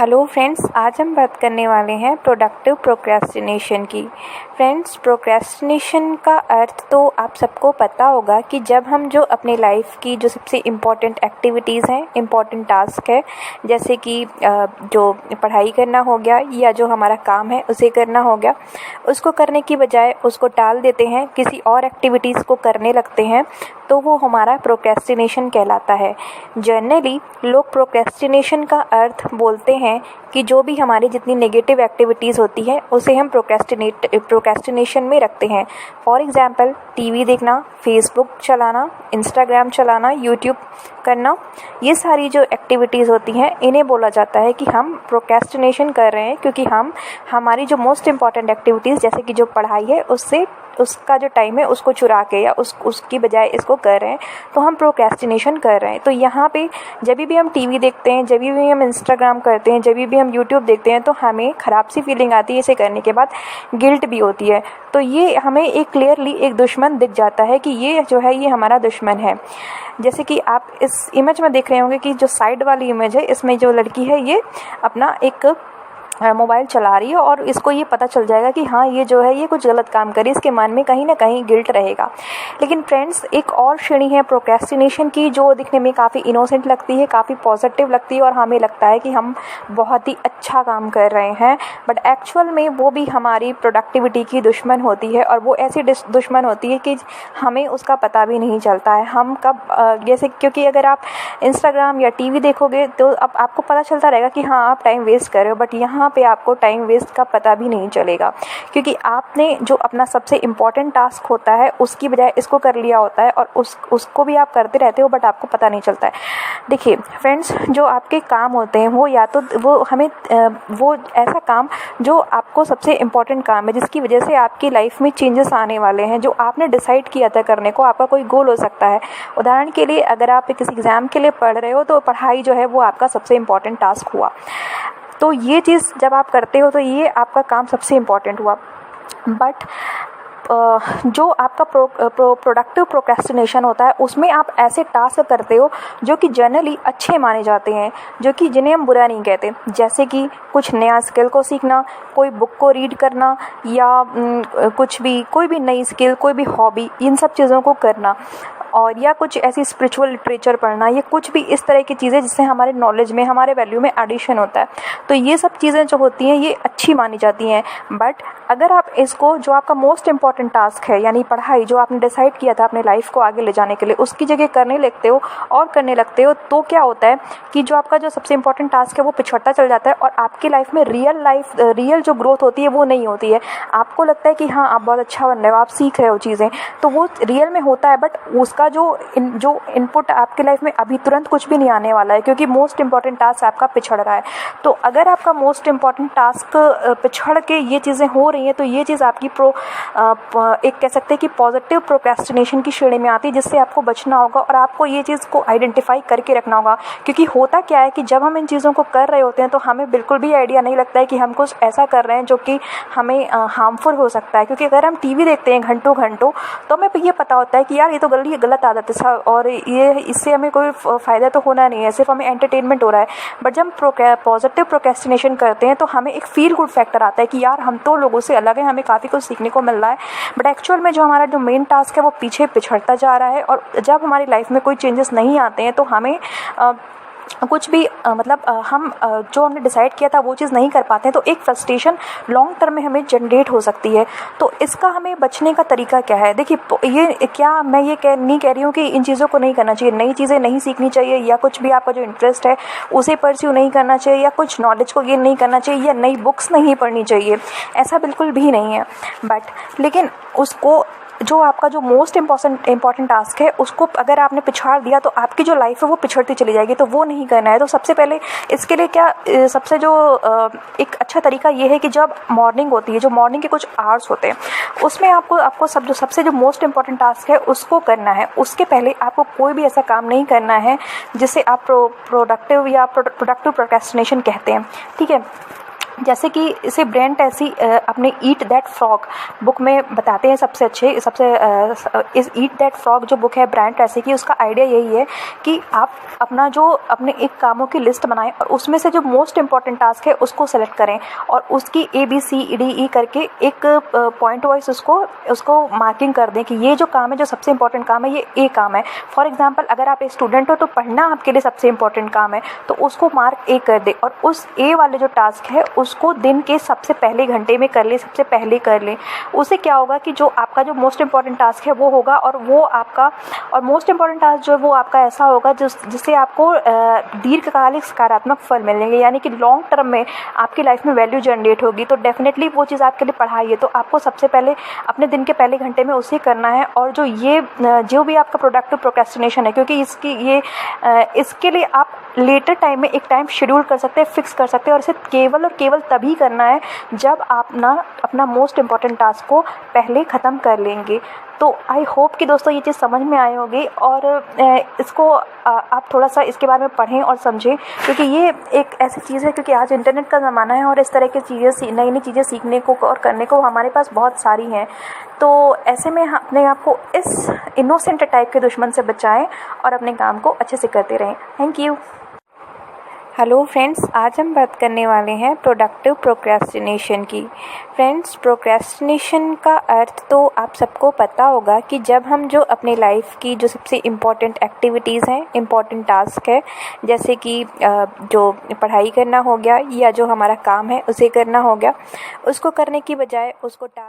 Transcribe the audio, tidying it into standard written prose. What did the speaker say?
Hello friends, आज हम बात करने वाले हैं प्रोडक्टिव प्रोक्रेस्टिनेशन की। फ्रेंड्स, प्रोक्रेस्टिनेशन का अर्थ तो आप सबको पता होगा कि जब हम जो अपने लाइफ की जो सबसे इम्पॉर्टेंट एक्टिविटीज़ हैं, इम्पॉर्टेंट टास्क है, जैसे कि जो पढ़ाई करना हो गया या जो हमारा काम है उसे करना हो गया, उसको करने की बजाय उसको टाल देते हैं, किसी और एक्टिविटीज़ को करने लगते हैं, तो वो हमारा प्रोक्रेस्टिनेशन कहलाता है। जनरली लोग प्रोक्रेस्टिनेशन का अर्थ बोलते हैं कि जो भी हमारी जितनी नेगेटिव एक्टिविटीज़ होती है उसे हम प्रोक्रेस्टिनेशन में रखते हैं। फॉर एग्ज़ाम्पल, टीवी देखना, फेसबुक चलाना, इंस्टाग्राम चलाना, यूट्यूब करना, ये सारी जो एक्टिविटीज़ होती हैं इन्हें बोला जाता है कि हम प्रोक्रेस्टिनेशन कर रहे हैं, क्योंकि हम हमारी जो मोस्ट इम्पॉर्टेंट एक्टिविटीज़ जैसे कि जो पढ़ाई है उससे उसका जो टाइम है उसको चुरा के या उसकी बजाय इसको कर रहे हैं, तो हम प्रोक्रेस्टिनेशन कर रहे हैं। तो यहाँ पे जब भी हम टीवी देखते हैं, जब भी हम इंस्टाग्राम करते हैं, जब भी हम यूट्यूब देखते हैं, तो हमें ख़राब सी फीलिंग आती है। इसे करने के बाद गिल्ट भी होती है। तो ये हमें एक क्लियरली एक दुश्मन दिख जाता है कि ये जो है ये हमारा दुश्मन है। जैसे कि आप इस इमेज में देख रहे होंगे कि जो साइड वाली इमेज है, इसमें जो लड़की है ये अपना एक मोबाइल चला रही है और इसको ये पता चल जाएगा कि हाँ, ये जो है ये कुछ गलत काम करी, इसके मन में कहीं ना कहीं गिल्ट रहेगा। लेकिन फ्रेंड्स, एक और श्रेणी है प्रोक्रेस्टिनेशन की जो दिखने में काफ़ी इनोसेंट लगती है, काफ़ी पॉजिटिव लगती है और हमें लगता है कि हम बहुत ही अच्छा काम कर रहे हैं, बट एक्चुअल में वो भी हमारी प्रोडक्टिविटी की दुश्मन होती है। और वो ऐसी दुश्मन होती है कि हमें उसका पता भी नहीं चलता है हम कब जैसे, क्योंकि अगर आप इंस्टाग्राम या टीवी देखोगे तो अब आपको पता चलता रहेगा कि हाँ, आप टाइम वेस्ट कर रहे हो, बट यहाँ पे आपको टाइम वेस्ट का पता भी नहीं चलेगा, क्योंकि आपने जो अपना सबसे इम्पॉर्टेंट टास्क होता है उसकी बजाय इसको कर लिया होता है और उसको भी आप करते रहते हो, बट आपको पता नहीं चलता है। देखिए फ्रेंड्स, जो आपके काम होते हैं वो या तो वो ऐसा काम जो आपको सबसे इम्पॉर्टेंट काम है, जिसकी वजह से आपकी लाइफ में चेंजेस आने वाले हैं, जो आपने डिसाइड किया था करने को, आपका कोई गोल हो सकता है। उदाहरण के लिए, अगर आप किसी एग्ज़ाम के लिए पढ़ रहे हो तो पढ़ाई जो है वो आपका सबसे इम्पॉर्टेंट टास्क हुआ। तो ये चीज़ जब आप करते हो तो ये आपका काम सबसे इम्पॉर्टेंट हुआ। बट जो आपका प्रोडक्टिव प्रोक्रेस्टिनेशन होता है उसमें आप ऐसे टास्क करते हो जो कि जनरली अच्छे माने जाते हैं, जो कि जिन्हें हम बुरा नहीं कहते, जैसे कि कुछ नया स्किल को सीखना, कोई बुक को रीड करना, या कुछ भी कोई भी नई स्किल, कोई भी हॉबी, इन सब चीज़ों को करना, और या कुछ ऐसी स्पिरिचुअल लिटरेचर पढ़ना, ये कुछ भी इस तरह की चीज़ें जिससे हमारे नॉलेज में, हमारे वैल्यू में एडिशन होता है। तो ये सब चीज़ें जो होती हैं ये अच्छी मानी जाती हैं। बट अगर आप इसको, जो आपका मोस्ट इम्पॉर्टेंट टास्क है यानी पढ़ाई, जो आपने डिसाइड किया था अपने लाइफ को आगे ले जाने के लिए, उसकी जगह करने लगते हो तो क्या होता है कि जो आपका जो सबसे इम्पॉर्टेंट टास्क है वो पिछड़ता चल जाता है और आपकी लाइफ में रियल जो ग्रोथ होती है वो नहीं होती है। आपको लगता है कि हाँ, आप बहुत अच्छा बन रहे हो, आप सीख रहे हो चीज़ें, तो वो रियल में होता है, बट उसका जो इनपुट आपकी लाइफ में अभी तुरंत कुछ भी नहीं आने वाला है, क्योंकि मोस्ट इम्पॉर्टेंट टास्क आपका पिछड़ रहा है। तो अगर आपका मोस्ट इम्पॉर्टेंट टास्क पिछड़ के ये चीज़ें हो रही हैं तो ये चीज़ आपकी एक कह सकते हैं कि पॉजिटिव प्रोक्रेस्टिनेशन की श्रेणी में आती है, जिससे आपको बचना होगा और आपको ये चीज़ को आइडेंटिफाई करके रखना होगा। क्योंकि होता क्या है कि जब हम इन चीज़ों को कर रहे होते हैं तो हमें बिल्कुल भी आइडिया नहीं लगता है कि हम कुछ ऐसा कर रहे हैं जो कि हमें हार्मफुल हो सकता है। क्योंकि अगर हम टीवी देखते हैं घंटों तो हमें ये पता होता है कि यार ये तो गलत आदत है और ये इससे हमें कोई फ़ायदा तो होना नहीं है, सिर्फ हमें एंटरटेनमेंट हो रहा है। बट जब हम पॉजिटिव प्रोक्रेस्टिनेशन करते हैं तो हमें एक फील गुड फैक्टर आता है कि यार हम तो लोगों से अलग हैं, हमें काफ़ी कुछ सीखने को मिल रहा है। बट एक्चुअल में जो हमारा जो मेन टास्क है वो पीछे पिछड़ता जा रहा है, और जब हमारी लाइफ में कोई चेंजेस नहीं आते हैं तो हमें कुछ भी हम जो हमने डिसाइड किया था वो चीज़ नहीं कर पाते हैं, तो एक फ्रस्ट्रेशन लॉन्ग टर्म में हमें जनरेट हो सकती है। तो इसका हमें बचने का तरीका क्या है? देखिए, मैं नहीं कह रही हूँ कि इन चीज़ों को नहीं करना चाहिए, नई चीज़ें नहीं सीखनी चाहिए, या कुछ भी आपका जो इंटरेस्ट है उसे परस्यू नहीं करना चाहिए, या कुछ नॉलेज को गेन नहीं करना चाहिए, या नई बुक्स नहीं पढ़नी चाहिए, ऐसा बिल्कुल भी नहीं है। लेकिन उसको, जो आपका जो मोस्ट इम्पॉर्टेंट टास्क है उसको अगर आपने पिछाड़ दिया तो आपकी जो लाइफ है वो पिछड़ती चली जाएगी, तो वो नहीं करना है। तो सबसे पहले इसके लिए सबसे जो एक अच्छा तरीका ये है कि जब मॉर्निंग होती है, जो मॉर्निंग के कुछ आवर्स होते हैं, उसमें आपको सबसे जो मोस्ट इम्पॉर्टेंट टास्क है उसको करना है। उसके पहले आपको कोई भी ऐसा काम नहीं करना है जिसे आप प्रोडक्टिव प्रोक्रेस्टिनेशन कहते हैं, ठीक है। जैसे कि इसे ब्रेन ट्रेसी अपने ईट दैट फ्रॉग बुक में बताते हैं इस ईट दैट फ्रॉग जो बुक है ब्रेन ट्रेसी की, उसका आइडिया यही है कि आप अपने एक कामों की लिस्ट बनाएं और उसमें से जो मोस्ट इंपॉर्टेंट टास्क है उसको सेलेक्ट करें और उसकी ABCD करके एक पॉइंट वाइज उसको मार्किंग कर दें कि ये जो काम है, जो सबसे इंपॉर्टेंट काम है, ये ए काम है। फॉर एग्जाम्पल अगर आप एक स्टूडेंट हो तो पढ़ना आपके लिए सबसे इंपॉर्टेंट काम है, तो उसको मार्क ए कर दे और उस ए वाले जो टास्क है उसको दिन के सबसे पहले घंटे में कर ले, सबसे पहले कर ले। उससे क्या होगा कि जो आपका जो मोस्ट इंपॉर्टेंट टास्क है वो होगा और मोस्ट इंपॉर्टेंट टास्क जो है वो आपका ऐसा होगा जिससे आपको दीर्घकालिक सकारात्मक फल मिलेंगे, यानी कि लॉन्ग टर्म में आपकी लाइफ में वैल्यू जनरेट होगी। तो डेफिनेटली वो चीज़ आपके लिए पढ़ाई है, तो आपको सबसे पहले अपने दिन के पहले घंटे में उसे करना है। और जो भी आपका प्रोडक्टिव प्रोक्रेस्टिनेशन है, क्योंकि इसके लिए आप लेटर टाइम में एक टाइम शेड्यूल कर सकते हैं, फिक्स कर सकते हैं और इसे केवल और केवल तभी करना है जब आप अपना मोस्ट इम्पॉर्टेंट टास्क को पहले ख़त्म कर लेंगे। तो आई होप कि दोस्तों ये चीज़ समझ में आई होगी और इसको आप थोड़ा सा इसके बारे में पढ़ें और समझें, क्योंकि ये एक ऐसी चीज़ है, क्योंकि आज इंटरनेट का ज़माना है और इस तरह की चीज़ें, नई नई चीज़ें सीखने को और करने को हमारे पास बहुत सारी हैं। तो ऐसे में अपने आप को इस इनोसेंट टाइप के दुश्मन से बचाएं और अपने काम को अच्छे से करते रहें। Thank you. हेलो फ्रेंड्स, आज हम बात करने वाले हैं प्रोडक्टिव प्रोक्रेस्टिनेशन की। फ्रेंड्स, प्रोक्रेस्टिनेशन का अर्थ तो आप सबको पता होगा कि जब हम जो अपने लाइफ की जो सबसे इम्पॉर्टेंट एक्टिविटीज़ हैं, इम्पॉर्टेंट टास्क है, जैसे कि जो पढ़ाई करना हो गया या जो हमारा काम है उसे करना हो गया, उसको करने की बजाय उसको टाल